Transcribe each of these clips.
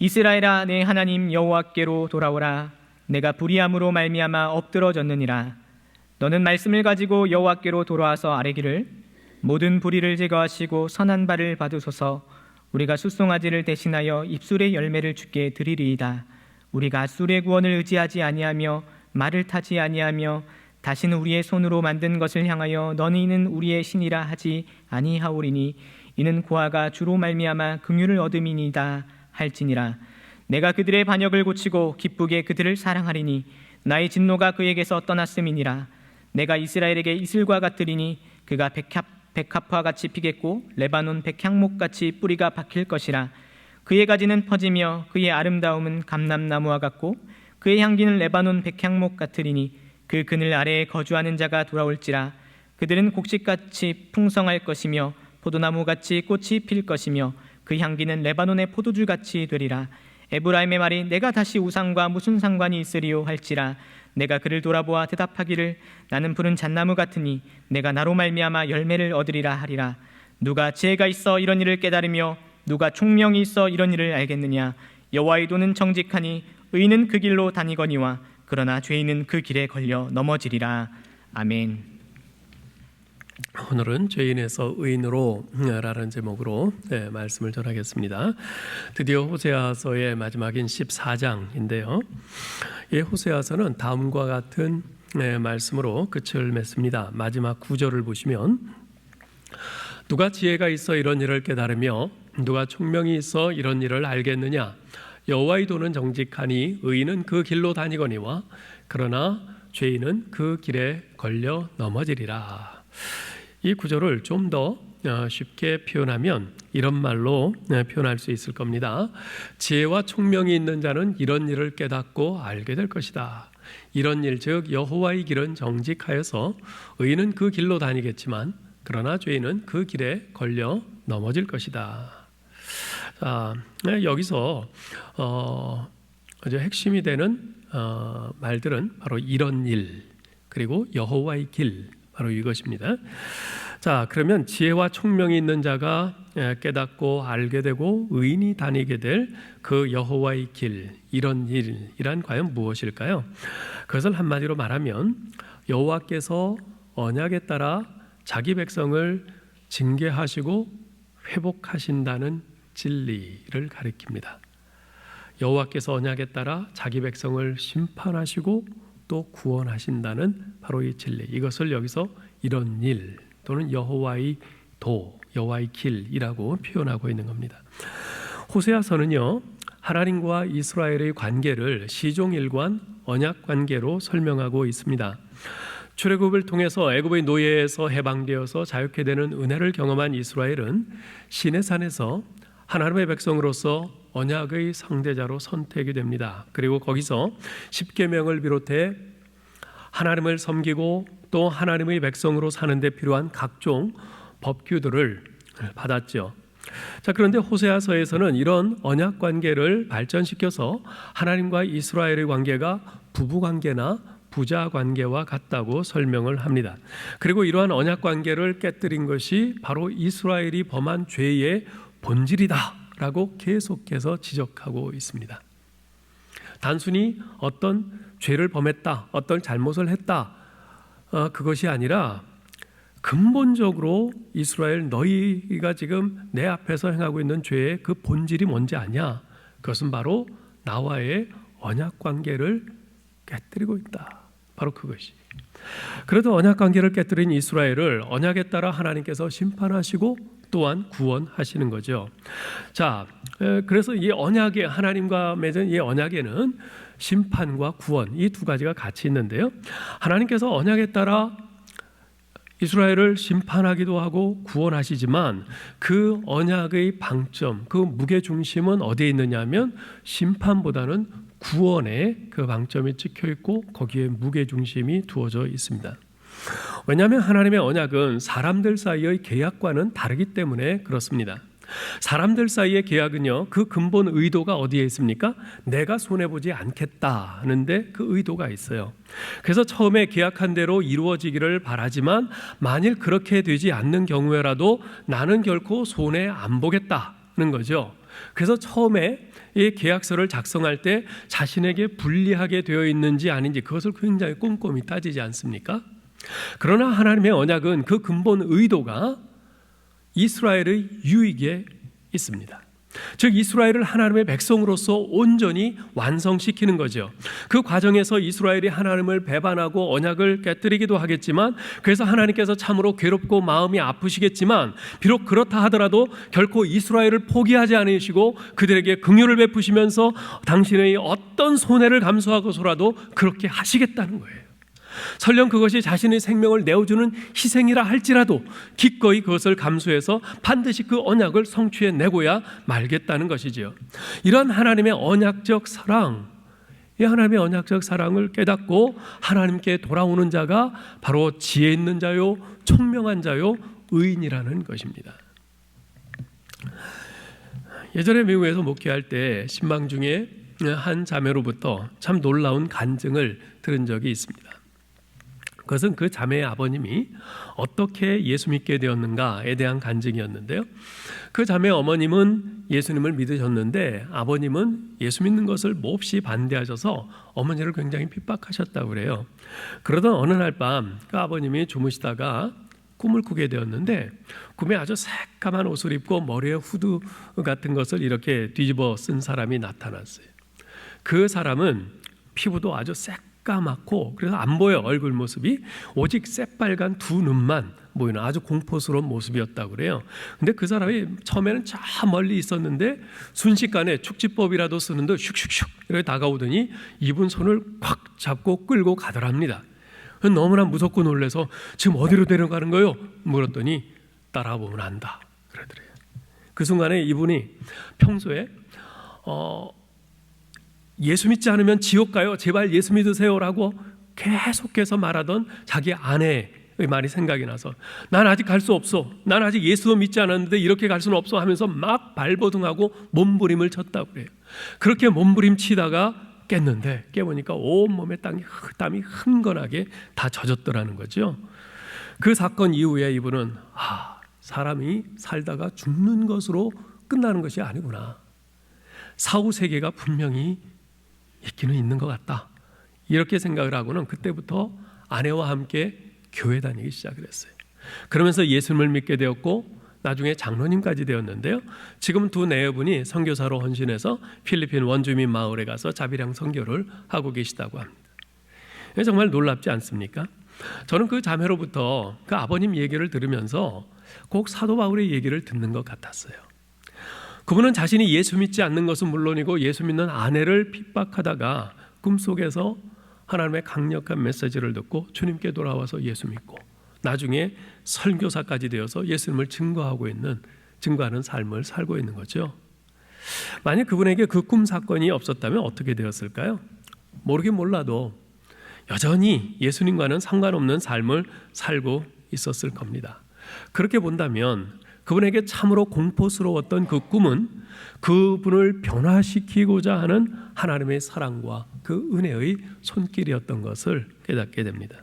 이스라엘아, 내 하나님 여호와께로 돌아오라. 내가 불의함으로 말미암아 엎드러졌느니라. 너는 말씀을 가지고 여호와께로 돌아와서 아뢰기를, 모든 불의를 제거하시고 선한 바를 받으소서. 우리가 숫송아지를 대신하여 입술의 열매를 주께 드리리이다. 우리가 앗술의 구원을 의지하지 아니하며 말을 타지 아니하며 다시는 우리의 손으로 만든 것을 향하여 너희는 우리의 신이라 하지 아니하오리니 이는 고아가 주로 말미암아 긍휼을 얻음이니이다 할지니라. 내가 그들의 반역을 고치고 기쁘게 그들을 사랑하리니 나의 진노가 그에게서 떠났음이니라. 내가 이스라엘에게 이슬과 같으리니 그가 백합화 같이 피겠고 레바논 백향목같이 뿌리가 박힐 것이라. 그의 가지는 퍼지며 그의 아름다움은 감람나무와 같고 그의 향기는 레바논 백향목 같으리니 그 그늘 아래에 거주하는 자가 돌아올지라. 그들은 곡식같이 풍성할 것이며 포도나무같이 꽃이 필 것이며 그 향기는 레바논의 포도주같이 되리라. 에브라임의 말이 내가 다시 우상과 무슨 상관이 있으리요 할지라. 내가 그를 돌아보아 대답하기를, 나는 푸른 잣나무 같으니 내가 나로 말미암아 열매를 얻으리라 하리라. 누가 지혜가 있어 이런 일을 깨달으며 누가 총명이 있어 이런 일을 알겠느냐. 여호와의 도는 정직하니 의인은 그 길로 다니거니와 그러나 죄인은 그 길에 걸려 넘어지리라. 아멘. 오늘은 죄인에서 의인으로 라는 제목으로 말씀을 전하겠습니다. 드디어 호세아서의 마지막인 14장인데요. 이 호세아서는 다음과 같은 말씀으로 끝을 맺습니다. 마지막 9절을 보시면, 누가 지혜가 있어 이런 일을 깨달으며 누가 총명이 있어 이런 일을 알겠느냐. 여호와의 도는 정직하니 의인은 그 길로 다니거니와 그러나 죄인은 그 길에 걸려 넘어지리라. 이 구절을 좀 더 쉽게 표현하면 이런 말로 표현할 수 있을 겁니다. 지혜와 총명이 있는 자는 이런 일을 깨닫고 알게 될 것이다. 이런 일, 즉 여호와의 길은 정직하여서 의인은 그 길로 다니겠지만 그러나 죄인은 그 길에 걸려 넘어질 것이다. 여기서 아주 핵심이 되는 말들은 바로 이런 일, 그리고 여호와의 길, 바로 이것입니다. 자, 그러면 지혜와 총명이 있는 자가 깨닫고 알게 되고 의인이 다니게 될 그 여호와의 길, 이런 일이란 과연 무엇일까요? 그것을 한마디로 말하면 여호와께서 언약에 따라 자기 백성을 징계하시고 회복하신다는 진리를 가리킵니다. 여호와께서 언약에 따라 자기 백성을 심판하시고 또 구원하신다는 바로 이 진리, 이것을 여기서 이런 일 또는 여호와의 도, 여호와의 길이라고 표현하고 있는 겁니다. 호세아서는요, 하나님과 이스라엘의 관계를 시종일관 언약 관계로 설명하고 있습니다. 출애굽을 통해서 애굽의 노예에서 해방되어서 자유케 되는 은혜를 경험한 이스라엘은 시내산에서 하나님의 백성으로서 언약의 상대자로 선택이 됩니다. 그리고 거기서 십계명을 비롯해 하나님을 섬기고 또 하나님의 백성으로 사는 데 필요한 각종 법규들을 받았죠. 자, 그런데 호세아서에서는 이런 언약 관계를 발전시켜서 하나님과 이스라엘의 관계가 부부 관계나 부자 관계와 같다고 설명을 합니다. 그리고 이러한 언약 관계를 깨뜨린 것이 바로 이스라엘이 범한 죄의 본질이다라고 계속해서 지적하고 있습니다. 단순히 어떤 죄를 범했다, 어떤 잘못을 했다, 그것이 아니라 근본적으로 이스라엘, 너희가 지금 내 앞에서 행하고 있는 죄의 그 본질이 뭔지 아냐? 그것은 바로 나와의 언약 관계를 깨뜨리고 있다. 바로 그것이. 그래도 언약 관계를 깨뜨린 이스라엘을 언약에 따라 하나님께서 심판하시고 또한 구원하시는 거죠. 자, 그래서 이 언약에, 하나님과 맺은 이 언약에는 심판과 구원, 이 두 가지가 같이 있는데요. 하나님께서 언약에 따라 이스라엘을 심판하기도 하고 구원하시지만 그 언약의 방점, 그 무게중심은 어디에 있느냐 하면 심판보다는 구원에 그 방점이 찍혀 있고 거기에 무게중심이 두어져 있습니다. 왜냐하면 하나님의 언약은 사람들 사이의 계약과는 다르기 때문에 그렇습니다. 사람들 사이의 계약은요, 그 근본 의도가 어디에 있습니까? 내가 손해보지 않겠다는데 그 의도가 있어요. 그래서 처음에 계약한 대로 이루어지기를 바라지만 만일 그렇게 되지 않는 경우에라도 나는 결코 손해 안 보겠다는 거죠. 그래서 처음에 이 계약서를 작성할 때 자신에게 불리하게 되어 있는지 아닌지 그것을 굉장히 꼼꼼히 따지지 않습니까? 그러나 하나님의 언약은 그 근본 의도가 이스라엘의 유익에 있습니다. 즉 이스라엘을 하나님의 백성으로서 온전히 완성시키는 거죠. 그 과정에서 이스라엘이 하나님을 배반하고 언약을 깨뜨리기도 하겠지만, 그래서 하나님께서 참으로 괴롭고 마음이 아프시겠지만, 비록 그렇다 하더라도 결코 이스라엘을 포기하지 않으시고 그들에게 긍휼을 베푸시면서 당신의 어떤 손해를 감수하고서라도 그렇게 하시겠다는 거예요. 설령 그것이 자신의 생명을 내어주는 희생이라 할지라도 기꺼이 그것을 감수해서 반드시 그 언약을 성취해내고야 말겠다는 것이지요. 이런 하나님의 언약적 사랑, 이 하나님의 언약적 사랑을 깨닫고 하나님께 돌아오는 자가 바로 지혜 있는 자요, 총명한 자요, 의인이라는 것입니다. 예전에 미국에서 목회할 때 신방 중에 한 자매로부터 참 놀라운 간증을 들은 적이 있습니다. 그것은 그 자매의 아버님이 어떻게 예수 믿게 되었는가에 대한 간증이었는데요. 그 자매의 어머님은 예수님을 믿으셨는데 아버님은 예수 믿는 것을 몹시 반대하셔서 어머니를 굉장히 핍박하셨다고 그래요. 그러던 어느 날 밤 그 아버님이 주무시다가 꿈을 꾸게 되었는데, 꿈에 아주 새까만 옷을 입고 머리에 후드 같은 것을 이렇게 뒤집어 쓴 사람이 나타났어요. 그 사람은 피부도 아주 까맣고 그래서 안 보여, 얼굴 모습이. 오직 새빨간 두 눈만 보이는 아주 공포스러운 모습이었다고 그래요. 근데 그 사람이 처음에는 저 멀리 있었는데 순식간에 축지법이라도 쓰는 듯 슉슉슉 이렇게 다가오더니 이분 손을 꽉 잡고 끌고 가더랍니다. 너무나 무섭고 놀라서 지금 어디로 데려가는 거예요? 물었더니 따라보면 안다 그러더래요. 그 순간에 이분이 평소에 예수 믿지 않으면 지옥 가요, 제발 예수 믿으세요라고 계속해서 말하던 자기 아내의 말이 생각이 나서 난 아직 갈 수 없어, 난 아직 예수도 믿지 않았는데 이렇게 갈 수는 없어 하면서 막 발버둥하고 몸부림을 쳤다고 그래요. 그렇게 몸부림치다가 깼는데 깨보니까 온몸에 땀이 흥건하게 다 젖었더라는 거죠. 그 사건 이후에 이분은 사람이 살다가 죽는 것으로 끝나는 것이 아니구나, 사후세계가 분명히 있기는 있는 것 같다, 이렇게 생각을 하고는 그때부터 아내와 함께 교회 다니기 시작을 했어요. 그러면서 예수님을 믿게 되었고 나중에 장로님까지 되었는데요. 지금 두 내외분이 선교사로 헌신해서 필리핀 원주민 마을에 가서 자비랑 선교를 하고 계시다고 합니다. 정말 놀랍지 않습니까? 저는 그 자매로부터 그 아버님 얘기를 들으면서 꼭 사도 바울의 얘기를 듣는 것 같았어요. 그분은 자신이 예수 믿지 않는 것은 물론이고 예수 믿는 아내를 핍박하다가 꿈속에서 하나님의 강력한 메시지를 듣고 주님께 돌아와서 예수 믿고 나중에 설교사까지 되어서 예수님을 증거하는 삶을 살고 있는 거죠. 만약 그분에게 그 꿈 사건이 없었다면 어떻게 되었을까요? 모르긴 몰라도 여전히 예수님과는 상관없는 삶을 살고 있었을 겁니다. 그렇게 본다면 그분에게 참으로 공포스러웠던 그 꿈은 그분을 변화시키고자 하는 하나님의 사랑과 그 은혜의 손길이었던 것을 깨닫게 됩니다.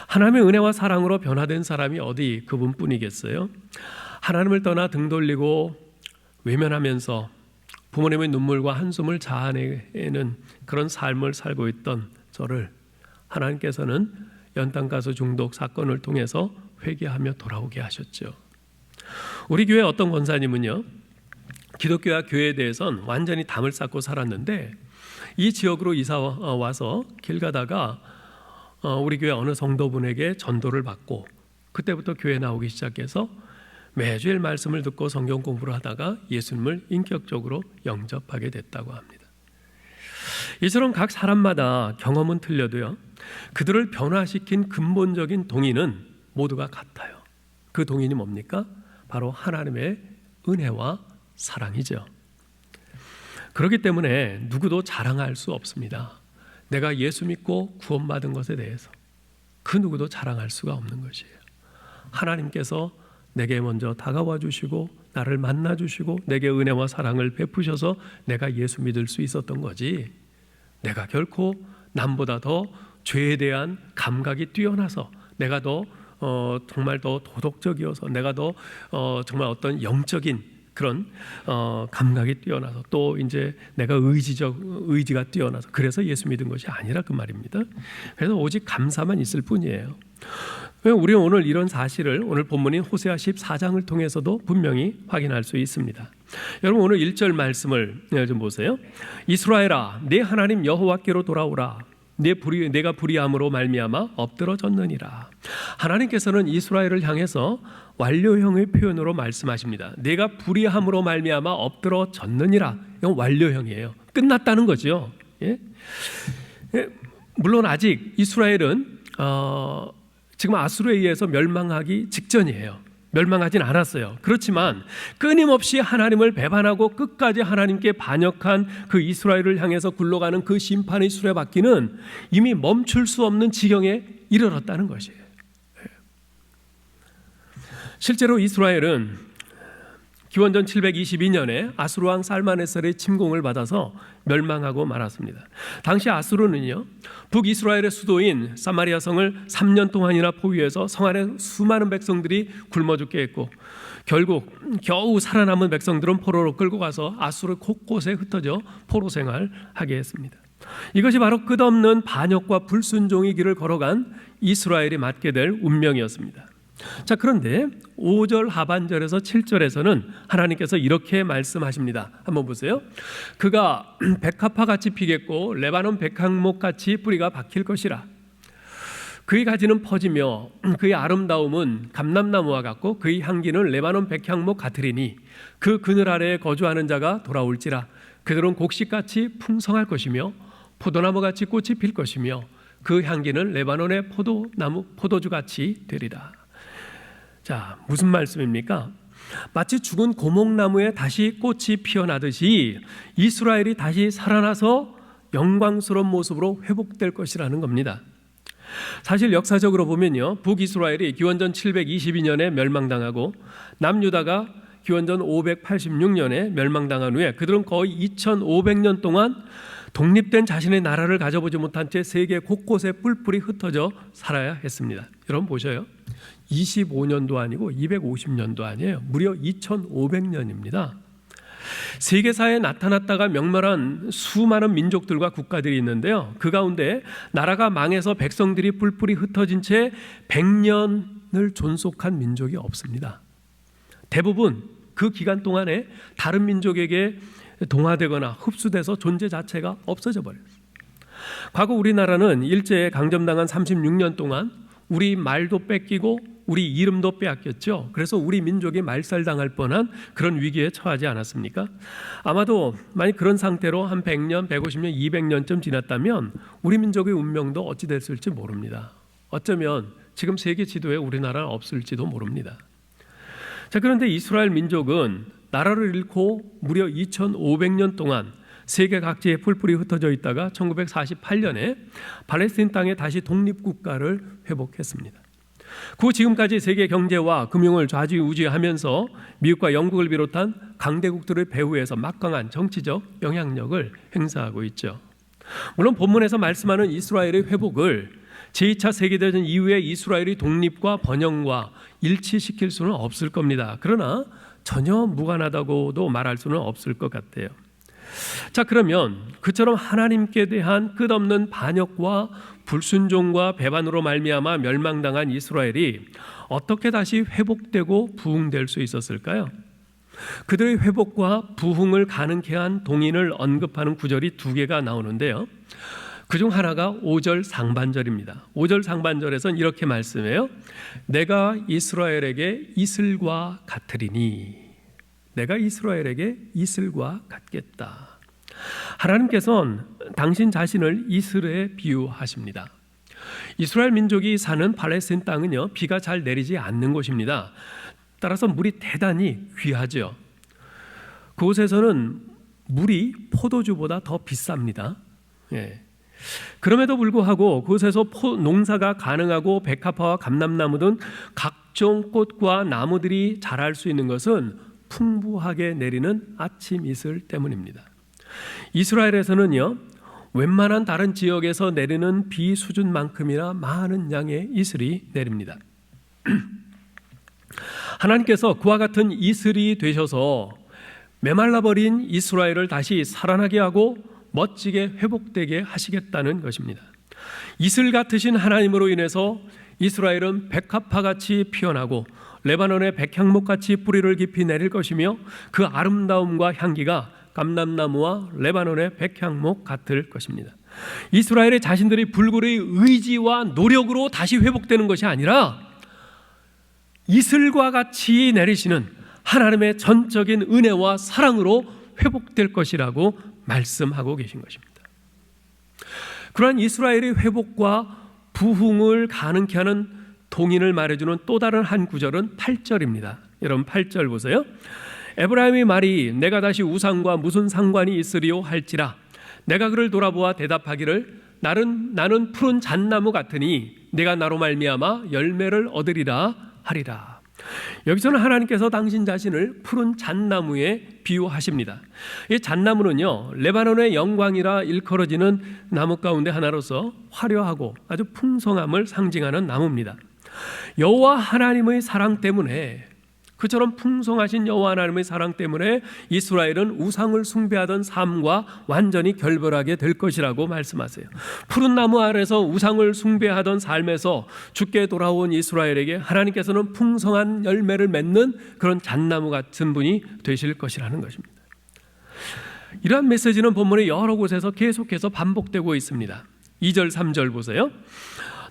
하나님의 은혜와 사랑으로 변화된 사람이 어디 그분뿐이겠어요? 하나님을 떠나 등 돌리고 외면하면서 부모님의 눈물과 한숨을 자아내는 그런 삶을 살고 있던 저를 하나님께서는 연탄가스 중독 사건을 통해서 회개하며 돌아오게 하셨죠. 우리 교회 어떤 권사님은요, 기독교와 교회에 대해서는 완전히 담을 쌓고 살았는데 이 지역으로 이사 와서 길 가다가 우리 교회 어느 성도분에게 전도를 받고 그때부터 교회 나오기 시작해서 매주일 말씀을 듣고 성경 공부를 하다가 예수님을 인격적으로 영접하게 됐다고 합니다. 이처럼 각 사람마다 경험은 틀려도요, 그들을 변화시킨 근본적인 동인은 모두가 같아요. 그 동인이 뭡니까? 바로 하나님의 은혜와 사랑이죠. 그렇기 때문에 누구도 자랑할 수 없습니다. 내가 예수 믿고 구원받은 것에 대해서 그 누구도 자랑할 수가 없는 것이에요. 하나님께서 내게 먼저 다가와 주시고 나를 만나 주시고 내게 은혜와 사랑을 베푸셔서 내가 예수 믿을 수 있었던 거지, 내가 결코 남보다 더 죄에 대한 감각이 뛰어나서 내가 더 정말 더 도덕적이어서 내가 더 정말 어떤 영적인 그런 감각이 뛰어나서 또 이제 내가 의지가 뛰어나서 그래서 예수 믿은 것이 아니라 그 말입니다. 그래서 오직 감사만 있을 뿐이에요. 우리는 오늘 이런 사실을 오늘 본문인 호세아 14장을 통해서도 분명히 확인할 수 있습니다. 여러분 오늘 1절 말씀을 좀 보세요. 이스라엘아 내 하나님 여호와께로 돌아오라. 내가 불의함으로 말미암아 엎드러졌느니라. 하나님께서는 이스라엘을 향해서 완료형의 표현으로 말씀하십니다. 내가 불의함으로 말미암아 엎드러졌느니라. 이건 완료형이에요. 끝났다는 거죠. 예? 물론 아직 이스라엘은 지금 아수르에 의해서 멸망하기 직전이에요. 멸망하진 않았어요. 그렇지만 끊임없이 하나님을 배반하고 끝까지 하나님께 반역한 그 이스라엘을 향해서 굴러가는 그 심판의 수레바퀴는 이미 멈출 수 없는 지경에 이르렀다는 것이에요. 실제로 이스라엘은 기원전 722년에 아수르 왕 살마네셀의 침공을 받아서 멸망하고 말았습니다. 당시 아수르는요, 북이스라엘의 수도인 사마리아 성을 3년 동안이나 포위해서 성 안에 수많은 백성들이 굶어 죽게 했고, 결국 겨우 살아남은 백성들은 포로로 끌고 가서 아수르 곳곳에 흩어져 포로 생활하게 했습니다. 이것이 바로 끝없는 반역과 불순종의 길을 걸어간 이스라엘이 맞게 될 운명이었습니다. 자, 그런데 5절 하반절에서 7절에서는 하나님께서 이렇게 말씀하십니다. 한번 보세요. 그가 백합화같이 피겠고 레바논 백향목같이 뿌리가 박힐 것이라. 그의 가지는 퍼지며 그의 아름다움은 감람나무와 같고 그의 향기는 레바논 백향목 같으리니 그 그늘 아래에 거주하는 자가 돌아올지라. 그들은 곡식같이 풍성할 것이며 포도나무같이 꽃이 필 것이며 그 향기는 레바논의 포도주같이 되리라. 자, 무슨 말씀입니까? 마치 죽은 고목나무에 다시 꽃이 피어나듯이 이스라엘이 다시 살아나서 영광스러운 모습으로 회복될 것이라는 겁니다. 사실 역사적으로 보면요, 북이스라엘이 기원전 722년에 멸망당하고 남유다가 기원전 586년에 멸망당한 후에 그들은 거의 2500년 동안 독립된 자신의 나라를 가져보지 못한 채 세계 곳곳에 뿔뿔이 흩어져 살아야 했습니다. 여러분 보셔요. 25년도 아니고 250년도 아니에요. 무려 2500년입니다. 세계사에 나타났다가 명멸한 수많은 민족들과 국가들이 있는데요, 그 가운데 나라가 망해서 백성들이 뿔뿔이 흩어진 채 100년을 존속한 민족이 없습니다. 대부분 그 기간 동안에 다른 민족에게 동화되거나 흡수돼서 존재 자체가 없어져 버렸어요. 과거 우리나라는 일제에 강점당한 36년 동안 우리 말도 뺏기고 우리 이름도 빼앗겼죠. 그래서 우리 민족이 말살당할 뻔한 그런 위기에 처하지 않았습니까? 아마도 만약 그런 상태로 한 100년, 150년, 200년쯤 지났다면 우리 민족의 운명도 어찌 됐을지 모릅니다. 어쩌면 지금 세계 지도에 우리나라는 없을지도 모릅니다. 자, 그런데 이스라엘 민족은 나라를 잃고 무려 2500년 동안 세계 각지에 뿔뿔이 흩어져 있다가 1948년에 팔레스타인 땅에 다시 독립국가를 회복했습니다. 그 지금까지 세계 경제와 금융을 좌지우지하면서 미국과 영국을 비롯한 강대국들의 배후에서 막강한 정치적 영향력을 행사하고 있죠. 물론 본문에서 말씀하는 이스라엘의 회복을 제2차 세계대전 이후에 이스라엘의 독립과 번영과 일치시킬 수는 없을 겁니다. 그러나 전혀 무관하다고도 말할 수는 없을 것 같아요. 자, 그러면 그처럼 하나님께 대한 끝없는 반역과 불순종과 배반으로 말미암아 멸망당한 이스라엘이 어떻게 다시 회복되고 부흥될 수 있었을까요? 그들의 회복과 부흥을 가능케 한 동인을 언급하는 구절이 2개가 나오는데요, 그중 하나가 5절 상반절입니다. 5절 상반절에서는 이렇게 말씀해요. 내가 이스라엘에게 이슬과 같으리니. 내가 이스라엘에게 이슬과 같겠다. 하나님께서는 당신 자신을 이슬에 비유하십니다. 이스라엘 민족이 사는 팔레스타인 땅은요, 비가 잘 내리지 않는 곳입니다. 따라서 물이 대단히 귀하죠. 그곳에서는 물이 포도주보다 더 비쌉니다. 예. 그럼에도 불구하고 그곳에서 농사가 가능하고 백합화와 감람나무 등 각종 꽃과 나무들이 자랄 수 있는 것은 풍부하게 내리는 아침 이슬 때문입니다. 이스라엘에서는요, 웬만한 다른 지역에서 내리는 비 수준만큼이나 많은 양의 이슬이 내립니다. 하나님께서 그와 같은 이슬이 되셔서 메말라버린 이스라엘을 다시 살아나게 하고 멋지게 회복되게 하시겠다는 것입니다. 이슬 같으신 하나님으로 인해서 이스라엘은 백합화같이 피어나고 레바논의 백향목같이 뿌리를 깊이 내릴 것이며 그 아름다움과 향기가 감람나무와 레바논의 백향목 같을 것입니다. 이스라엘의 자신들이 불굴의 의지와 노력으로 다시 회복되는 것이 아니라 이슬과 같이 내리시는 하나님의 전적인 은혜와 사랑으로 회복될 것이라고 말씀하고 계신 것입니다. 그러한 이스라엘의 회복과 부흥을 가능케 하는 동인을 말해주는 또 다른 한 구절은 8절입니다. 여러분 8절 보세요. 에브라임의 말이 내가 다시 우상과 무슨 상관이 있으리요 할지라 내가 그를 돌아보아 대답하기를 나는 푸른 잣나무 같으니 내가 나로 말미암아 열매를 얻으리라 하리라. 여기서는 하나님께서 당신 자신을 푸른 잣나무에 비유하십니다. 이 잣나무는요 레바논의 영광이라 일컬어지는 나무 가운데 하나로서 화려하고 아주 풍성함을 상징하는 나무입니다. 여호와 하나님의 사랑 때문에, 그처럼 풍성하신 여호와 하나님의 사랑 때문에 이스라엘은 우상을 숭배하던 삶과 완전히 결별하게 될 것이라고 말씀하세요. 푸른 나무 아래서 우상을 숭배하던 삶에서 죽게 돌아온 이스라엘에게 하나님께서는 풍성한 열매를 맺는 그런 잣나무 같은 분이 되실 것이라는 것입니다. 이러한 메시지는 본문의 여러 곳에서 계속해서 반복되고 있습니다. 2절 3절 보세요.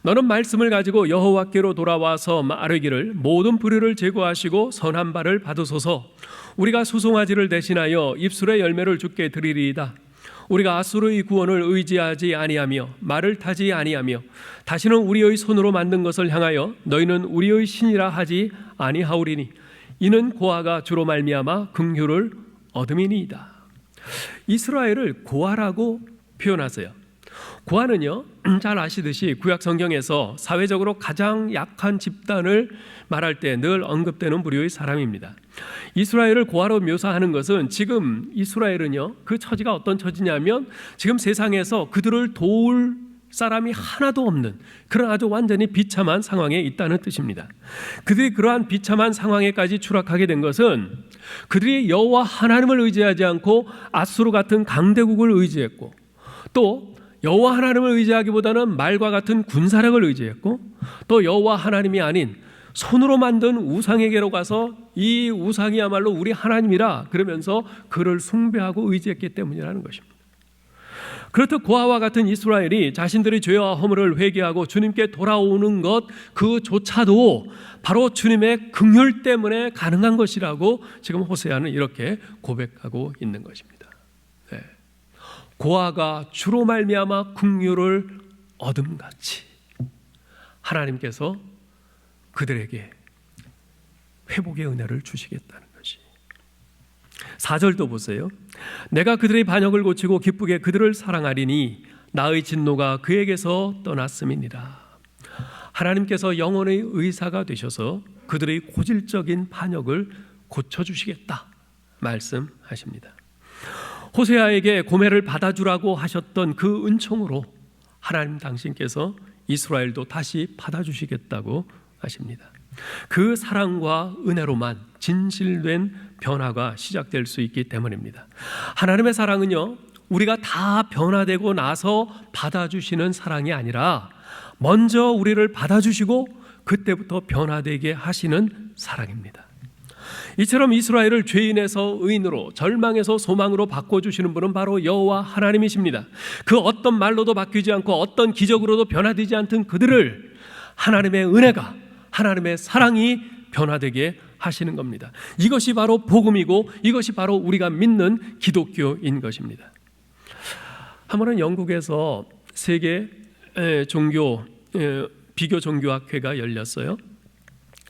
너는 말씀을 가지고 여호와께로 돌아와서 아뢰기를 모든 불의를 제거하시고 선한 바를 받으소서. 우리가 수송아지를 대신하여 입술의 열매를 주께 드리리이다. 우리가 아수르의 구원을 의지하지 아니하며 말을 타지 아니하며 다시는 우리의 손으로 만든 것을 향하여 너희는 우리의 신이라 하지 아니하오리니 이는 고아가 주로 말미암아 긍휼을 얻음이니이다. 이스라엘을 고아라고 표현하세요. 고아는요 잘 아시듯이 구약 성경에서 사회적으로 가장 약한 집단을 말할 때 늘 언급되는 부류의 사람입니다. 이스라엘을 고아로 묘사하는 것은 지금 이스라엘은요 그 처지가 어떤 처지냐면 지금 세상에서 그들을 도울 사람이 하나도 없는 그런 아주 완전히 비참한 상황에 있다는 뜻입니다. 그들이 그러한 비참한 상황에까지 추락하게 된 것은 그들이 여호와 하나님을 의지하지 않고 아수르 같은 강대국을 의지했고 또 여호와 하나님을 의지하기보다는 말과 같은 군사력을 의지했고 또 여호와 하나님이 아닌 손으로 만든 우상에게로 가서 이 우상이야말로 우리 하나님이라 그러면서 그를 숭배하고 의지했기 때문이라는 것입니다. 그렇듯 고아와 같은 이스라엘이 자신들의 죄와 허물을 회개하고 주님께 돌아오는 것 그조차도 바로 주님의 긍휼 때문에 가능한 것이라고 지금 호세아는 이렇게 고백하고 있는 것입니다. 고아가 주로 말미암아 긍휼을 얻음같이 하나님께서 그들에게 회복의 은혜를 주시겠다는 것이. 4절도 보세요. 내가 그들의 반역을 고치고 기쁘게 그들을 사랑하리니 나의 진노가 그에게서 떠났음이니라. 하나님께서 영원의 의사가 되셔서 그들의 고질적인 반역을 고쳐주시겠다 말씀하십니다. 호세아에게 고매를 받아주라고 하셨던 그 은총으로 하나님 당신께서 이스라엘도 다시 받아주시겠다고 하십니다. 그 사랑과 은혜로만 진실된 변화가 시작될 수 있기 때문입니다. 하나님의 사랑은요 우리가 다 변화되고 나서 받아주시는 사랑이 아니라 먼저 우리를 받아주시고 그때부터 변화되게 하시는 사랑입니다. 이처럼 이스라엘을 죄인에서 의인으로 절망에서 소망으로 바꿔주시는 분은 바로 여호와 하나님이십니다. 그 어떤 말로도 바뀌지 않고 어떤 기적으로도 변화되지 않던 그들을 하나님의 은혜가 하나님의 사랑이 변화되게 하시는 겁니다. 이것이 바로 복음이고 이것이 바로 우리가 믿는 기독교인 것입니다. 한 번은 영국에서 세계 비교 종교학회가 열렸어요.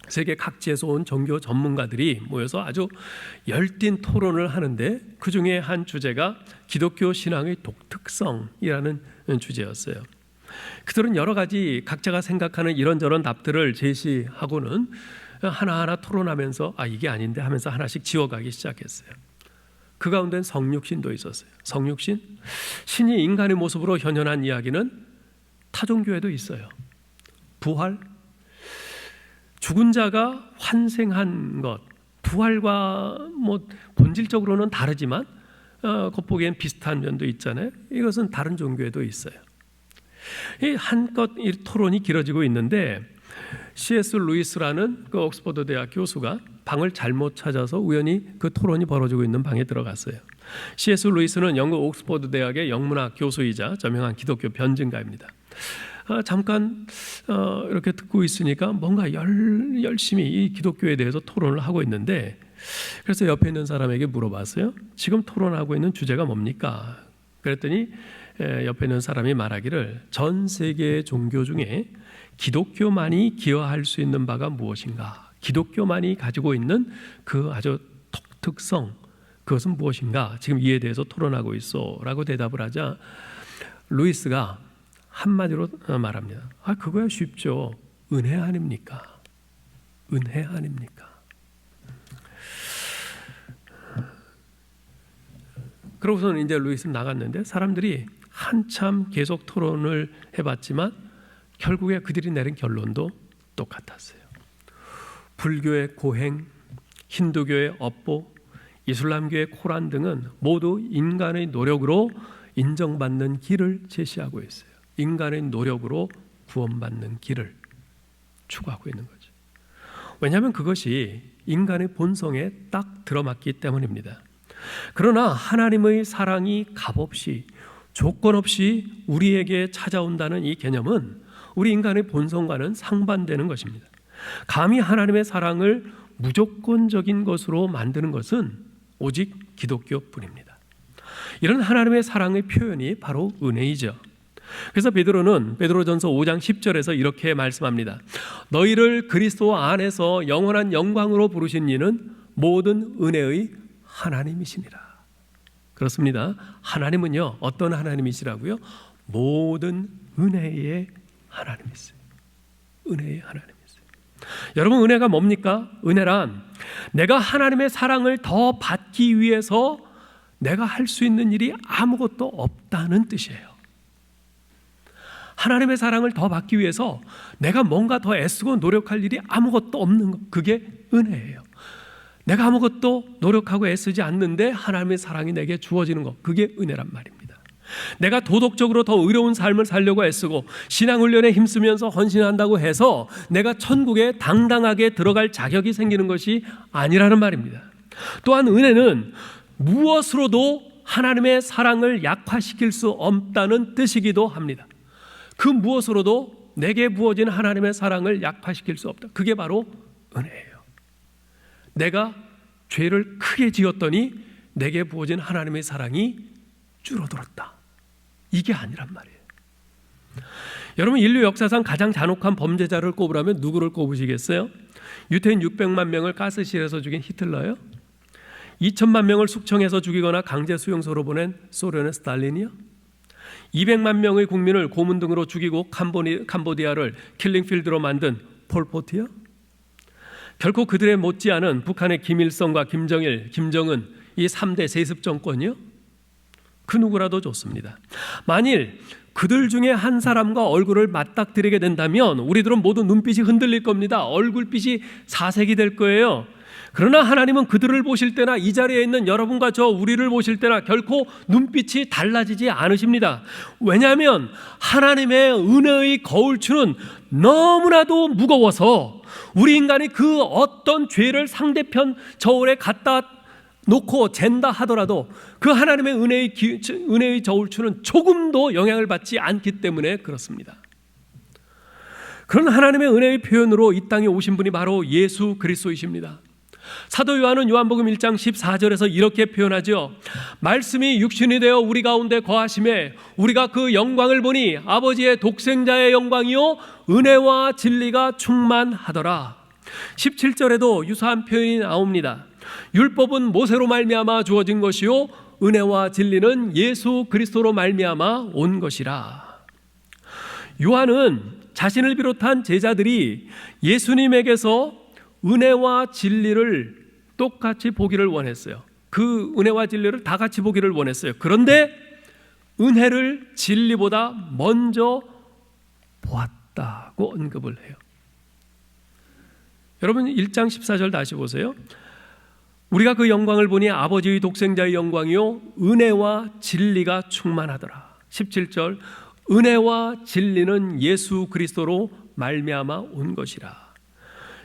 세계 각지에서 온 종교 전문가들이 모여서 아주 열띤 토론을 하는데 그 중에 한 주제가 기독교 신앙의 독특성이라는 주제였어요. 그들은 여러 가지 각자가 생각하는 이런저런 답들을 제시하고는 하나하나 토론하면서 이게 아닌데 하면서 하나씩 지워가기 시작했어요. 그 가운데는 성육신도 있었어요. 성육신? 신이 인간의 모습으로 현현한 이야기는 타종교에도 있어요. 부활? 죽은 자가 환생한 것, 부활과 뭐 본질적으로는 다르지만 겉보기엔 비슷한 면도 있잖아요. 이것은 다른 종교에도 있어요. 이 한껏 이 토론이 길어지고 있는데 C.S. 루이스라는 그 옥스퍼드 대학 교수가 방을 잘못 찾아서 우연히 그 토론이 벌어지고 있는 방에 들어갔어요. C.S. 루이스는 영국 옥스퍼드 대학의 영문학 교수이자 저명한 기독교 변증가입니다. 잠깐 이렇게 듣고 있으니까 뭔가 열심히 이 기독교에 대해서 토론을 하고 있는데, 그래서 옆에 있는 사람에게 물어봤어요. 지금 토론하고 있는 주제가 뭡니까? 그랬더니 옆에 있는 사람이 말하기를 전 세계의 종교 중에 기독교만이 기여할 수 있는 바가 무엇인가? 기독교만이 가지고 있는 그 아주 독특성, 그것은 무엇인가? 지금 이에 대해서 토론하고 있어 라고 대답을 하자 루이스가 한마디로 말합니다. 그거야 쉽죠. 은혜 아닙니까? 은혜 아닙니까? 그러고서는 이제 루이스는 나갔는데 사람들이 한참 계속 토론을 해봤지만 결국에 그들이 내린 결론도 똑같았어요. 불교의 고행, 힌두교의 업보, 이슬람교의 코란 등은 모두 인간의 노력으로 인정받는 길을 제시하고 있어요. 인간의 노력으로 구원받는 길을 추구하고 있는 거죠. 왜냐하면 그것이 인간의 본성에 딱 들어맞기 때문입니다. 그러나 하나님의 사랑이 값없이 조건 없이 우리에게 찾아온다는 이 개념은 우리 인간의 본성과는 상반되는 것입니다. 감히 하나님의 사랑을 무조건적인 것으로 만드는 것은 오직 기독교뿐입니다. 이런 하나님의 사랑의 표현이 바로 은혜이죠. 그래서 베드로는 베드로전서 5장 10절에서 이렇게 말씀합니다. 너희를 그리스도 안에서 영원한 영광으로 부르신 이는 모든 은혜의 하나님이시니라. 그렇습니다. 하나님은요, 어떤 하나님이시라고요? 모든 은혜의 하나님이세요. 은혜의 하나님이세요. 여러분, 은혜가 뭡니까? 은혜란 내가 하나님의 사랑을 더 받기 위해서 내가 할 수 있는 일이 아무것도 없다는 뜻이에요. 하나님의 사랑을 더 받기 위해서 내가 뭔가 더 애쓰고 노력할 일이 아무것도 없는 것, 그게 은혜예요. 내가 아무것도 노력하고 애쓰지 않는데 하나님의 사랑이 내게 주어지는 것, 그게 은혜란 말입니다. 내가 도덕적으로 더 의로운 삶을 살려고 애쓰고 신앙훈련에 힘쓰면서 헌신한다고 해서 내가 천국에 당당하게 들어갈 자격이 생기는 것이 아니라는 말입니다. 또한 은혜는 무엇으로도 하나님의 사랑을 약화시킬 수 없다는 뜻이기도 합니다. 그 무엇으로도 내게 부어진 하나님의 사랑을 약화시킬 수 없다. 그게 바로 은혜예요. 내가 죄를 크게 지었더니 내게 부어진 하나님의 사랑이 줄어들었다. 이게 아니란 말이에요. 여러분, 인류 역사상 가장 잔혹한 범죄자를 꼽으라면 누구를 꼽으시겠어요? 유태인 600만 명을 가스실에서 죽인 히틀러요? 2천만 명을 숙청해서 죽이거나 강제 수용소로 보낸 소련의 스탈린이요? 200만 명의 국민을 고문 등으로 죽이고 캄보디아를 킬링필드로 만든 폴포트요? 결코 그들에 못지않은 북한의 김일성과 김정일, 김정은 이 3대 세습 정권이요? 그 누구라도 좋습니다. 만일 그들 중에 한 사람과 얼굴을 맞닥뜨리게 된다면 우리들은 모두 눈빛이 흔들릴 겁니다. 얼굴빛이 사색이 될 거예요. 그러나 하나님은 그들을 보실 때나 이 자리에 있는 여러분과 저 우리를 보실 때나 결코 눈빛이 달라지지 않으십니다. 왜냐하면 하나님의 은혜의 거울추는 너무나도 무거워서 우리 인간이 그 어떤 죄를 상대편 저울에 갖다 놓고 잰다 하더라도 그 하나님의 은혜의 저울추는 조금도 영향을 받지 않기 때문에 그렇습니다. 그런 하나님의 은혜의 표현으로 이 땅에 오신 분이 바로 예수 그리스도이십니다. 사도 요한은 요한복음 1장 14절에서 이렇게 표현하죠. 말씀이 육신이 되어 우리 가운데 거하심에 우리가 그 영광을 보니 아버지의 독생자의 영광이요 은혜와 진리가 충만하더라. 17절에도 유사한 표현이 나옵니다. 율법은 모세로 말미암아 주어진 것이요 은혜와 진리는 예수 그리스도로 말미암아 온 것이라. 요한은 자신을 비롯한 제자들이 예수님에게서 은혜와 진리를 똑같이 보기를 원했어요. 그 은혜와 진리를 다 같이 보기를 원했어요. 그런데 은혜를 진리보다 먼저 보았다고 언급을 해요. 여러분 1장 14절 다시 보세요. 우리가 그 영광을 보니 아버지의 독생자의 영광이요 은혜와 진리가 충만하더라. 17절 은혜와 진리는 예수 그리스도로 말미암아 온 것이라.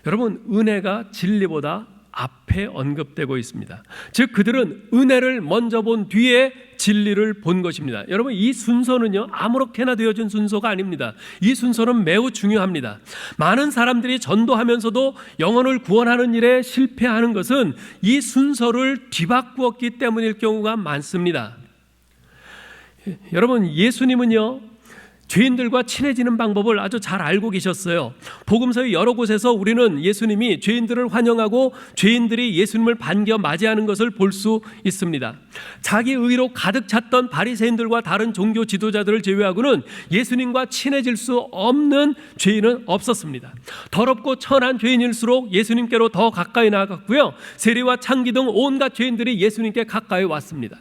여러분, 은혜가 진리보다 앞에 언급되고 있습니다. 즉 그들은 은혜를 먼저 본 뒤에 진리를 본 것입니다. 여러분, 이 순서는요 아무렇게나 되어진 순서가 아닙니다. 이 순서는 매우 중요합니다. 많은 사람들이 전도하면서도 영혼을 구원하는 일에 실패하는 것은 이 순서를 뒤바꾸었기 때문일 경우가 많습니다. 여러분, 예수님은요 죄인들과 친해지는 방법을 아주 잘 알고 계셨어요. 복음서의 여러 곳에서 우리는 예수님이 죄인들을 환영하고 죄인들이 예수님을 반겨 맞이하는 것을 볼 수 있습니다. 자기 의로 가득 찼던 바리새인들과 다른 종교 지도자들을 제외하고는 예수님과 친해질 수 없는 죄인은 없었습니다. 더럽고 천한 죄인일수록 예수님께로 더 가까이 나아갔고요, 세리와 창기 등 온갖 죄인들이 예수님께 가까이 왔습니다.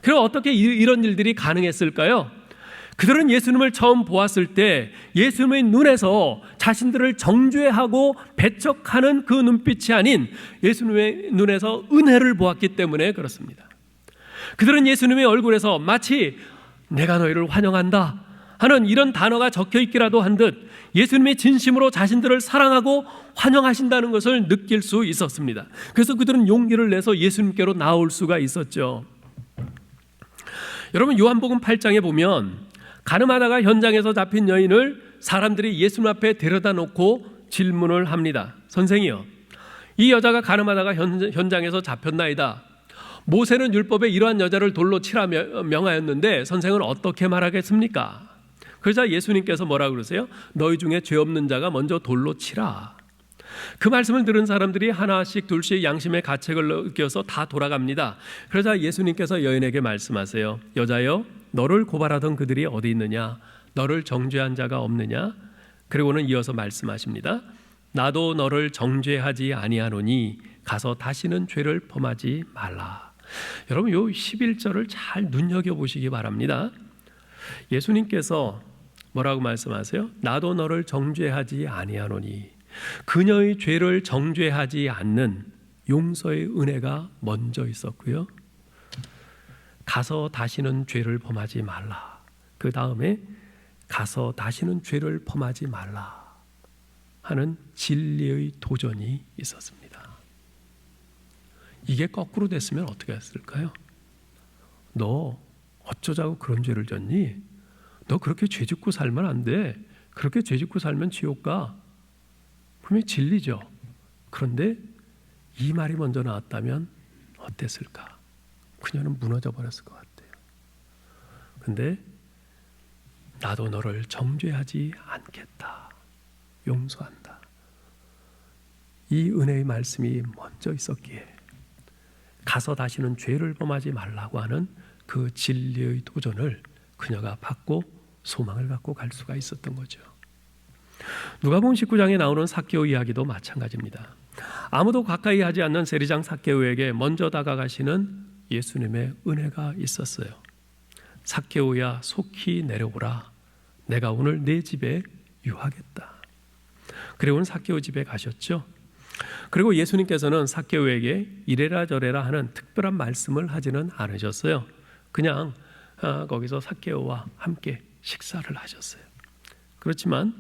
그럼 어떻게 이런 일들이 가능했을까요? 그들은 예수님을 처음 보았을 때 예수님의 눈에서 자신들을 정죄하고 배척하는 그 눈빛이 아닌 예수님의 눈에서 은혜를 보았기 때문에 그렇습니다. 그들은 예수님의 얼굴에서 마치 내가 너희를 환영한다 하는 이런 단어가 적혀 있기라도 한 듯 예수님이 진심으로 자신들을 사랑하고 환영하신다는 것을 느낄 수 있었습니다. 그래서 그들은 용기를 내서 예수님께로 나올 수가 있었죠. 여러분, 요한복음 8장에 보면 가늠하다가 현장에서 잡힌 여인을 사람들이 예수님 앞에 데려다 놓고 질문을 합니다. 선생이요, 이 여자가 가늠하다가 현장에서 잡혔나이다. 모세는 율법에 이러한 여자를 돌로 치라 명하였는데 선생은 어떻게 말하겠습니까? 그러자 예수님께서 뭐라고 그러세요? 너희 중에 죄 없는 자가 먼저 돌로 치라. 그 말씀을 들은 사람들이 하나씩 둘씩 양심의 가책을 느껴서 다 돌아갑니다. 그러자 예수님께서 여인에게 말씀하세요. 여자여, 너를 고발하던 그들이 어디 있느냐? 너를 정죄한 자가 없느냐? 그리고는 이어서 말씀하십니다. 나도 너를 정죄하지 아니하노니 가서 다시는 죄를 범하지 말라. 여러분, 요 11절을 잘 눈여겨보시기 바랍니다. 예수님께서 뭐라고 말씀하세요? 나도 너를 정죄하지 아니하노니, 그녀의 죄를 정죄하지 않는 용서의 은혜가 먼저 있었고요, 가서 다시는 죄를 범하지 말라. 그 다음에 가서 다시는 죄를 범하지 말라 하는 진리의 도전이 있었습니다. 이게 거꾸로 됐으면 어떻게 했을까요? 너 어쩌자고 그런 죄를 졌니? 너 그렇게 죄 짓고 살면 안 돼. 그렇게 죄 짓고 살면 지옥 가. 분명히 진리죠. 그런데 이 말이 먼저 나왔다면 어땠을까? 그녀는 무너져 버렸을 것 같아요. 근데 나도 너를 정죄하지 않겠다. 용서한다. 이 은혜의 말씀이 먼저 있었기에 가서 다시는 죄를 범하지 말라고 하는 그 진리의 도전을 그녀가 받고 소망을 갖고 갈 수가 있었던 거죠. 누가복음 19장에 나오는 삭개오 이야기도 마찬가지입니다. 아무도 가까이 하지 않는 세리장 삭개오에게 먼저 다가가시는 예수님의 은혜가 있었어요. 삭개오야, 속히 내려오라. 내가 오늘 내 집에 유하겠다. 그리고는 삭개오 집에 가셨죠. 그리고 예수님께서는 삭개오에게 이래라 저래라 하는 특별한 말씀을 하지는 않으셨어요. 그냥 거기서 삭개오와 함께 식사를 하셨어요. 그렇지만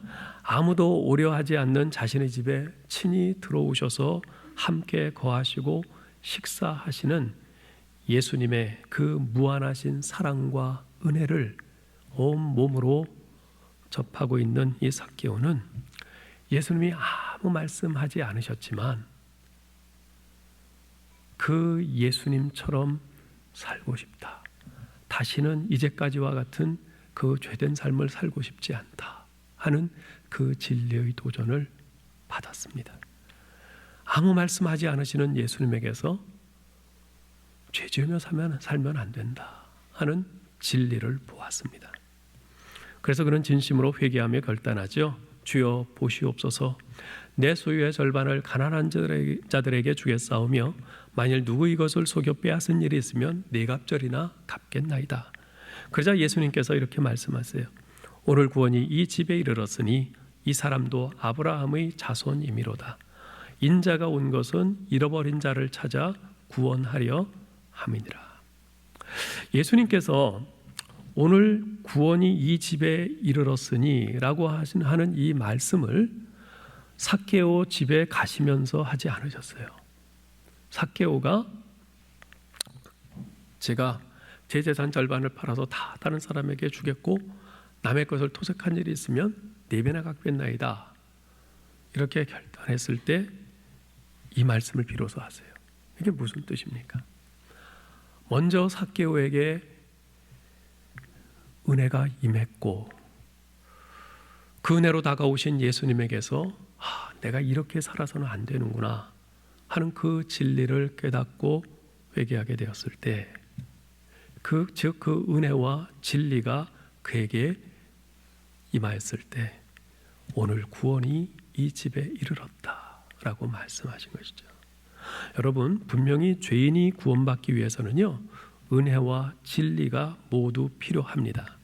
아무도 오려하지 않는 자신의 집에 친히 들어오셔서 함께 거하시고 식사하시는 예수님의 그 무한하신 사랑과 은혜를 온 몸으로 접하고 있는 이 삭개오는 예수님이 아무 말씀하지 않으셨지만 그 예수님처럼 살고 싶다. 다시는 이제까지와 같은 그 죄된 삶을 살고 싶지 않다 하는 그 진리의 도전을 받았습니다. 아무 말씀하지 않으시는 예수님에게서 죄 지으며 살면 안 된다 하는 진리를 보았습니다. 그래서 그는 진심으로 회개하며 결단하죠. 주여 보시옵소서. 내 소유의 절반을 가난한 자들에게 주겠사오며 만일 누구 이것을 속여 빼앗은 일이 있으면 네 갑절이나 갚겠나이다. 그러자 예수님께서 이렇게 말씀하세요. 오늘 구원이 이 집에 이르렀으니 이 사람도 아브라함의 자손임이로다. 인자가 온 것은 잃어버린 자를 찾아 구원하려 함이니라. 예수님께서 오늘 구원이 이 집에 이르렀으니 라고 하는 이 말씀을 삭개오 집에 가시면서 하지 않으셨어요. 삭개오가 제가 제 재산 절반을 팔아서 다 다른 사람에게 주겠고 남의 것을 토색한 일이 있으면 4배나 갚겠나이다, 이렇게 결단했을 때 이 말씀을 비로소 하세요. 이게 무슨 뜻입니까? 먼저 삭개오에게 은혜가 임했고 그 은혜로 다가오신 예수님에게서 내가 이렇게 살아서는 안 되는구나 하는 그 진리를 깨닫고 회개하게 되었을 때, 그 은혜와 진리가 그에게 임하였을 때 오늘 구원이 이 집에 이르렀다라고 말씀하신 것이죠. 여러분, 분명히 죄인이 구원받기 위해서는요, 은혜와 진리가 모두 필요합니다.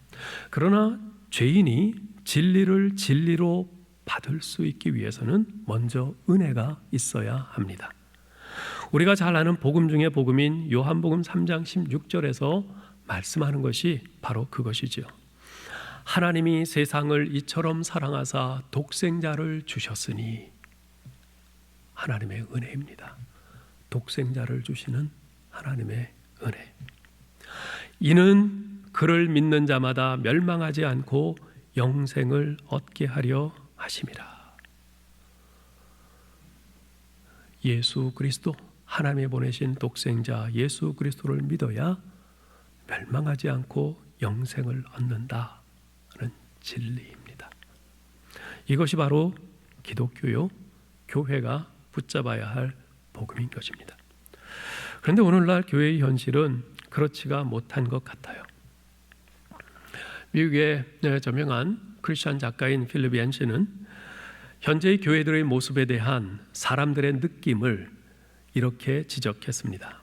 그러나 죄인이 진리를 진리로 받을 수 있기 위해서는 먼저 은혜가 있어야 합니다. 우리가 잘 아는 복음 중에 복음인 요한복음 3장 16절에서 말씀하는 것이 바로 그것이지요. 하나님이 세상을 이처럼 사랑하사 독생자를 주셨으니, 하나님의 은혜입니다. 독생자를 주시는 하나님의 은혜. 이는 그를 믿는 자마다 멸망하지 않고 영생을 얻게 하려 하심이라. 예수 그리스도, 하나님이 보내신 독생자 예수 그리스도를 믿어야 멸망하지 않고 영생을 얻는다는 진리입니다. 이것이 바로 기독교요, 교회가 붙잡아야 할 복음인 것입니다. 그런데 오늘날 교회의 현실은 그렇지가 못한 것 같아요. 미국의 저명한 크리스천 작가인 필립 얀시는 현재의 교회들의 모습에 대한 사람들의 느낌을 이렇게 지적했습니다.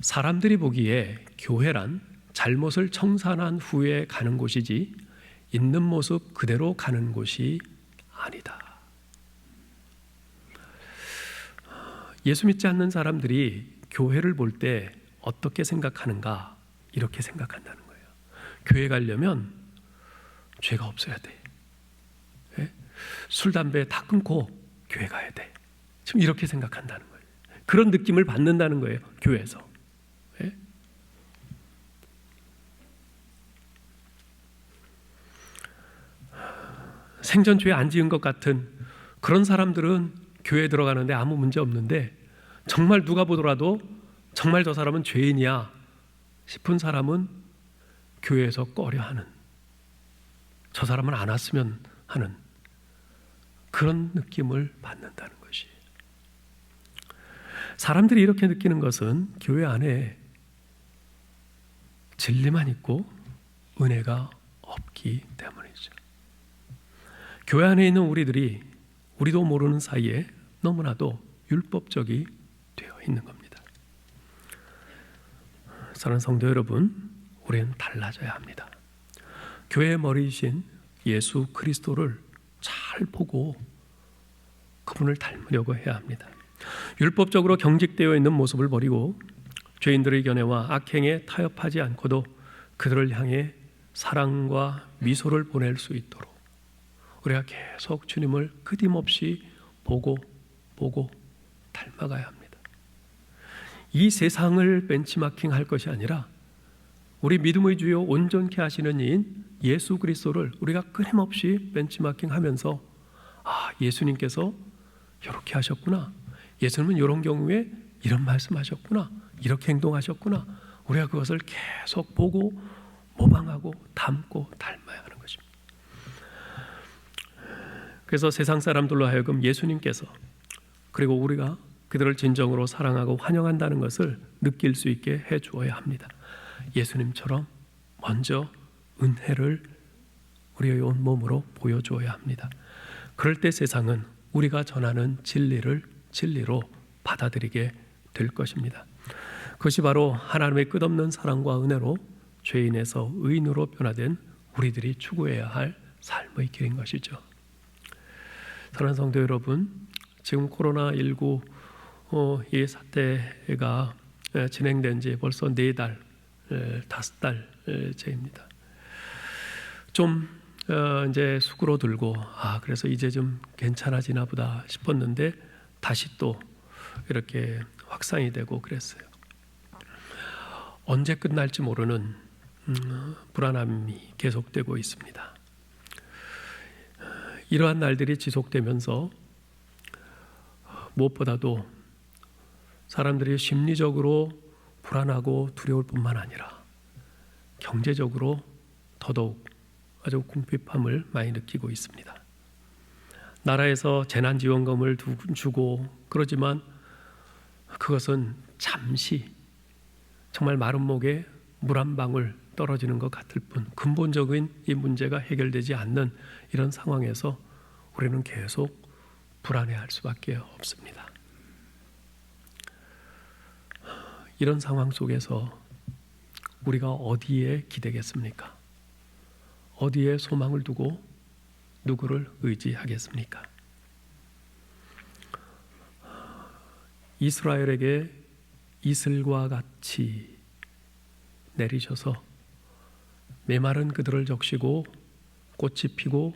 사람들이 보기에 교회란 잘못을 청산한 후에 가는 곳이지 있는 모습 그대로 가는 곳이 아니다. 예수 믿지 않는 사람들이 교회를 볼 때 어떻게 생각하는가, 이렇게 생각한다는 거예요. 교회 가려면 죄가 없어야 돼. 술, 담배 다 끊고 교회 가야 돼. 지금 이렇게 생각한다는 거예요. 그런 느낌을 받는다는 거예요, 교회에서. 생전죄 안 지은 것 같은 그런 사람들은 교회에 들어가는데 아무 문제 없는데, 정말 누가 보더라도 정말 저 사람은 죄인이야 싶은 사람은 교회에서 꺼려하는, 저 사람은 안 왔으면 하는 그런 느낌을 받는다는 것이. 사람들이 이렇게 느끼는 것은 교회 안에 진리만 있고 은혜가 없기 때문이죠. 교회 안에 있는 우리도 모르는 사이에 너무나도 율법적이 되어 있는 겁니다. 사랑하는 성도 여러분, 우리는 달라져야 합니다. 교회의 머리이신 예수 그리스도를 잘 보고 그분을 닮으려고 해야 합니다. 율법적으로 경직되어 있는 모습을 버리고 죄인들의 견해와 악행에 타협하지 않고도 그들을 향해 사랑과 미소를 보낼 수 있도록 우리가 계속 주님을 끊임없이 보고 닮아가야 합니다. 이 세상을 벤치마킹 할 것이 아니라 우리 믿음의 주요 온전케 하시는 이인 예수 그리스도를 우리가 끊임없이 벤치마킹 하면서, 예수님께서 이렇게 하셨구나, 예수님은 이런 경우에 이런 말씀하셨구나, 이렇게 행동하셨구나, 우리가 그것을 계속 보고 모방하고 닮고 닮아야 하는 것입니다. 그래서 세상 사람들로 하여금 예수님께서, 그리고 우리가 그들을 진정으로 사랑하고 환영한다는 것을 느낄 수 있게 해 주어야 합니다. 예수님처럼 먼저 은혜를 우리의 온 몸으로 보여주어야 합니다. 그럴 때 세상은 우리가 전하는 진리로 받아들이게 될 것입니다. 그것이 바로 하나님의 끝없는 사랑과 은혜로 죄인에서 의인으로 변화된 우리들이 추구해야 할 삶의 길인 것이죠. 사랑하는 성도 여러분, 지금 코로나19 이 사태가 진행된 지 벌써 4달, 5달째입니다. 좀 이제 수그러들고 그래서 이제 좀 괜찮아지나 보다 싶었는데 다시 또 이렇게 확산이 되고 그랬어요. 언제 끝날지 모르는 불안함이 계속되고 있습니다. 이러한 날들이 지속되면서 무엇보다도 사람들이 심리적으로 불안하고 두려울 뿐만 아니라 경제적으로 더더욱 아주 궁핍함을 많이 느끼고 있습니다. 나라에서 재난지원금을 주고 그러지만 그것은 잠시 정말 마른 목에 물 한 방울 떨어지는 것 같을 뿐 근본적인 이 문제가 해결되지 않는 이런 상황에서 우리는 계속 불안해할 수밖에 없습니다. 이런 상황 속에서 우리가 어디에 기대겠습니까? 어디에 소망을 두고 누구를 의지하겠습니까? 이스라엘에게 이슬과 같이 내리셔서 메마른 그들을 적시고 꽃이 피고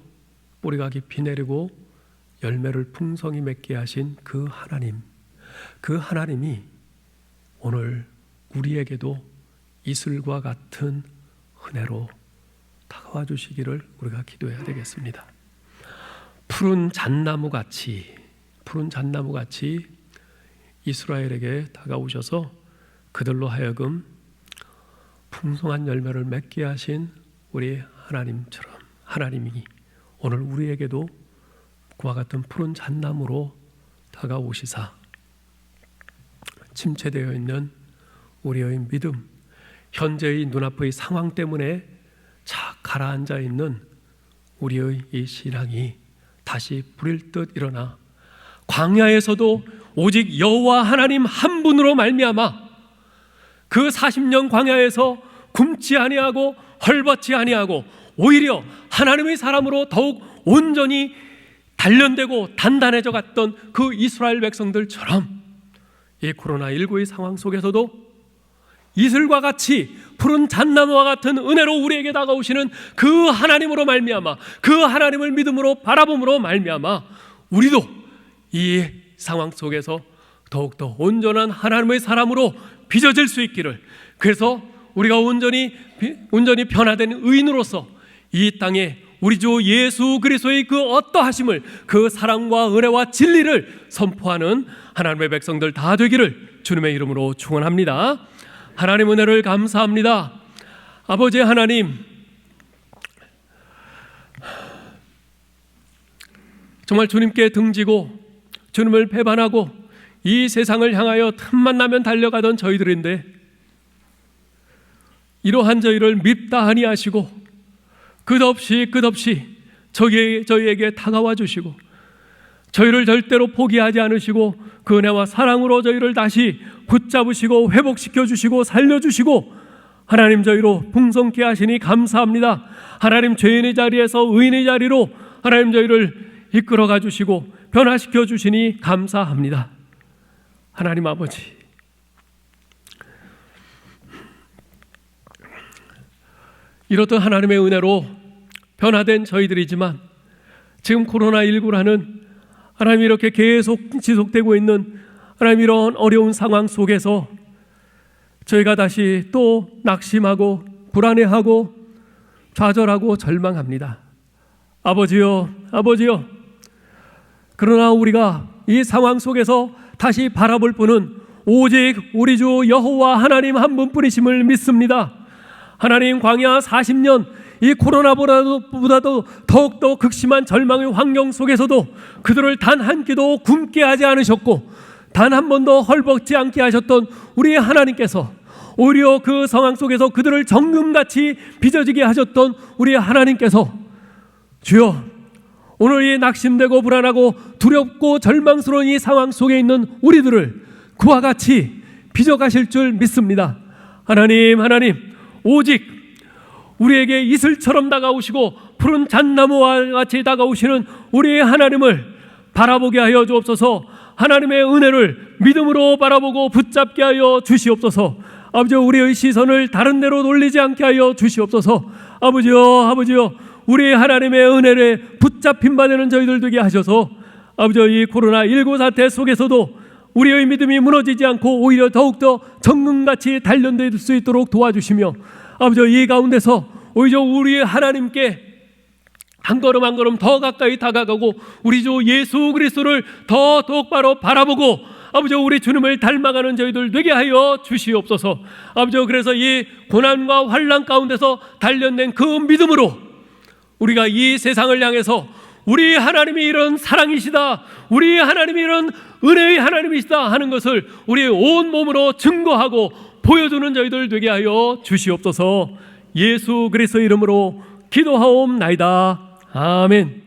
뿌리가 깊이 내리고 열매를 풍성히 맺게 하신 그 하나님이 오늘 우리에게도 이슬과 같은 은혜로 다가와 주시기를 우리가 기도해야 되겠습니다. 푸른 잣나무 같이 이스라엘에게 다가오셔서 그들로 하여금 풍성한 열매를 맺게 하신 우리 하나님처럼 하나님이 오늘 우리에게도 그와 같은 푸른 잣나무로 다가오시사 침체되어 있는 우리의 믿음, 현재의 눈앞의 상황 때문에 착 가라앉아 있는 우리의 이 신앙이 다시 불일 듯 일어나 광야에서도 오직 여호와 하나님 한 분으로 말미암아 그 40년 광야에서 굶지 아니하고 헐벗지 아니하고 오히려 하나님의 사람으로 더욱 온전히 단련되고 단단해져 갔던 그 이스라엘 백성들처럼 이 코로나19의 상황 속에서도 이슬과 같이 푸른 잣나무와 같은 은혜로 우리에게 다가오시는 그 하나님으로 말미암아 그 하나님을 믿음으로 바라봄으로 말미암아 우리도 이 상황 속에서 더욱더 온전한 하나님의 사람으로 빚어질 수 있기를, 그래서 우리가 온전히 변화된 의인으로서 이 땅에 우리 주 예수 그리스도의 그 어떠하심을, 그 사랑과 은혜와 진리를 선포하는 하나님의 백성들 다 되기를 주님의 이름으로 축원합니다. 하나님 은혜를 감사합니다. 아버지 하나님, 정말 주님께 등지고 주님을 배반하고 이 세상을 향하여 틈만 나면 달려가던 저희들인데 이러한 저희를 밉다 아니하시고 끝없이 저희에게 다가와 주시고 저희를 절대로 포기하지 않으시고 그 은혜와 사랑으로 저희를 다시 붙잡으시고 회복시켜 주시고 살려주시고 하나님 저희로 풍성케 하시니 감사합니다. 하나님 죄인의 자리에서 의인의 자리로 하나님 저희를 이끌어가 주시고 변화시켜 주시니 감사합니다. 하나님 아버지, 이렇듯 하나님의 은혜로 변화된 저희들이지만 지금 코로나19라는 하나님 이렇게 계속 지속되고 있는 하나님 이런 어려운 상황 속에서 저희가 다시 또 낙심하고 불안해하고 좌절하고 절망합니다. 아버지요, 그러나 우리가 이 상황 속에서 다시 바라볼 분은 오직 우리 주 여호와 하나님 한 분뿐이심을 믿습니다. 하나님, 광야 40년 이 코로나보다도 더욱더 극심한 절망의 환경 속에서도 그들을 단 한 끼도 굶게 하지 않으셨고 단 한 번도 헐벗지 않게 하셨던 우리 하나님께서 오히려 그 상황 속에서 그들을 정금같이 빚어지게 하셨던 우리 하나님께서 주여, 오늘 이 낙심되고 불안하고 두렵고 절망스러운 이 상황 속에 있는 우리들을 그와 같이 빚어가실 줄 믿습니다. 하나님, 오직 우리에게 이슬처럼 다가오시고 푸른 잣나무와 같이 다가오시는 우리의 하나님을 바라보게 하여 주옵소서. 하나님의 은혜를 믿음으로 바라보고 붙잡게 하여 주시옵소서. 아버지여, 우리의 시선을 다른 데로 돌리지 않게 하여 주시옵소서. 아버지여, 우리 하나님의 은혜를 붙잡힌 바 되는 저희들 되게 하셔서 아버지여, 이 코로나19 사태 속에서도 우리의 믿음이 무너지지 않고 오히려 더욱더 정금같이 단련될 수 있도록 도와주시며, 아버지여, 이 가운데서 오히려 우리 하나님께 한 걸음 한 걸음 더 가까이 다가가고 우리 주 예수 그리스도를 더 똑바로 바라보고 아버지여, 우리 주님을 닮아가는 저희들 되게 하여 주시옵소서. 아버지여, 그래서 이 고난과 환난 가운데서 단련된 그 믿음으로 우리가 이 세상을 향해서 우리 하나님이 이런 사랑이시다, 우리 하나님이 이런 은혜의 하나님이시다 하는 것을 우리의 온 몸으로 증거하고 보여주는 저희들 되게 하여 주시옵소서. 예수 그리스도 이름으로 기도하옵나이다. 아멘.